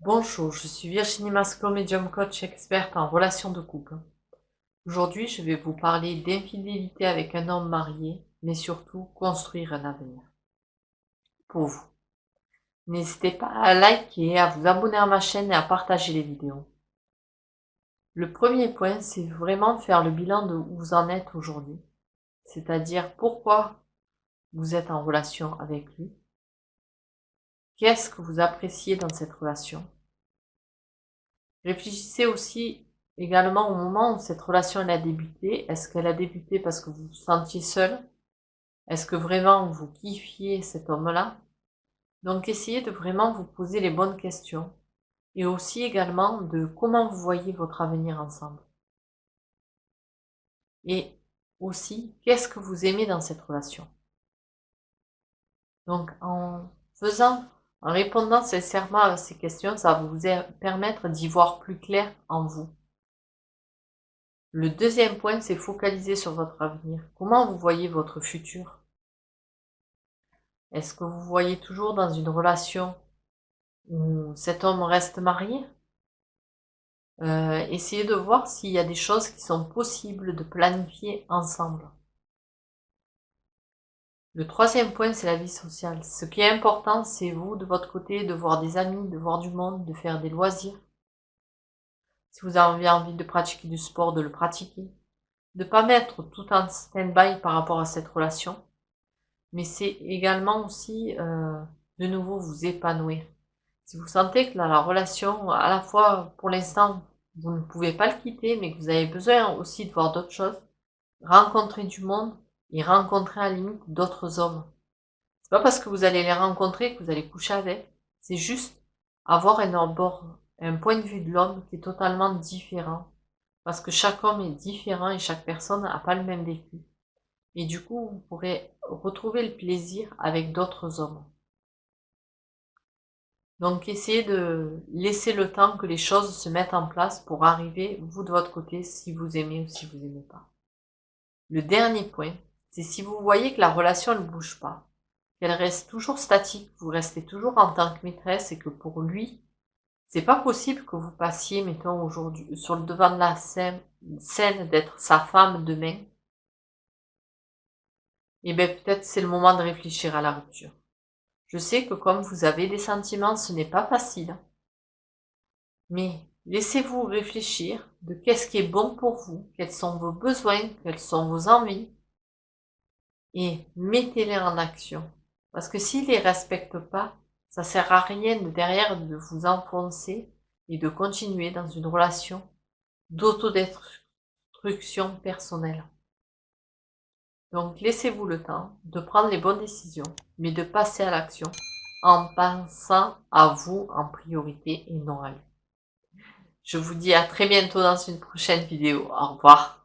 Bonjour, je suis Virginie Masclo, médium coach experte en relations de couple. Aujourd'hui, je vais vous parler d'infidélité avec un homme marié, mais surtout construire un avenir pour vous. N'hésitez pas à liker, à vous abonner à ma chaîne et à partager les vidéos. Le premier point, c'est vraiment faire le bilan de où vous en êtes aujourd'hui, c'est-à-dire pourquoi vous êtes en relation avec lui, qu'est-ce que vous appréciez dans cette relation. Réfléchissez aussi également au moment où cette relation elle a débuté. Est-ce qu'elle a débuté parce que vous vous sentiez seul? Est-ce que vraiment vous kiffiez cet homme-là? Donc essayez de vraiment vous poser les bonnes questions et aussi également de comment vous voyez votre avenir ensemble. Et aussi, qu'est-ce que vous aimez dans cette relation? Donc en répondant sincèrement à ces questions, ça va vous permettre d'y voir plus clair en vous. Le deuxième point, c'est focaliser sur votre avenir. Comment vous voyez votre futur? Est-ce que vous voyez toujours dans une relation où cet homme reste marié? Essayez de voir s'il y a des choses qui sont possibles de planifier ensemble. Le troisième point, c'est la vie sociale. Ce qui est important, c'est vous, de votre côté, de voir des amis, de voir du monde, de faire des loisirs. Si vous avez envie de pratiquer du sport, de le pratiquer. De ne pas mettre tout en stand-by par rapport à cette relation. Mais c'est également aussi, de nouveau, vous épanouir. Si vous sentez que dans la relation, à la fois, pour l'instant, vous ne pouvez pas le quitter, mais que vous avez besoin aussi de voir d'autres choses, rencontrer du monde et rencontrer à la limite d'autres hommes. C'est pas parce que vous allez les rencontrer que vous allez coucher avec, c'est juste avoir un point de vue de l'homme qui est totalement différent. Parce que chaque homme est différent et chaque personne n'a pas le même vécu. Et du coup, vous pourrez retrouver le plaisir avec d'autres hommes. Donc essayez de laisser le temps que les choses se mettent en place pour arriver, vous de votre côté, si vous aimez ou si vous n'aimez pas. Le dernier point, c'est si vous voyez que la relation ne bouge pas, qu'elle reste toujours statique, vous restez toujours en tant que maîtresse et que pour lui, c'est pas possible que vous passiez, mettons aujourd'hui, sur le devant de la scène d'être sa femme demain, et bien peut-être c'est le moment de réfléchir à la rupture. Je sais que comme vous avez des sentiments, ce n'est pas facile. Mais laissez-vous réfléchir de qu'est-ce qui est bon pour vous, quels sont vos besoins, quelles sont vos envies, et mettez-les en action. Parce que s'ils les respectent pas, ça sert à rien de derrière de vous enfoncer et de continuer dans une relation d'autodestruction personnelle. Donc laissez-vous le temps de prendre les bonnes décisions, mais de passer à l'action en pensant à vous en priorité et non à lui. Je vous dis à très bientôt dans une prochaine vidéo. Au revoir.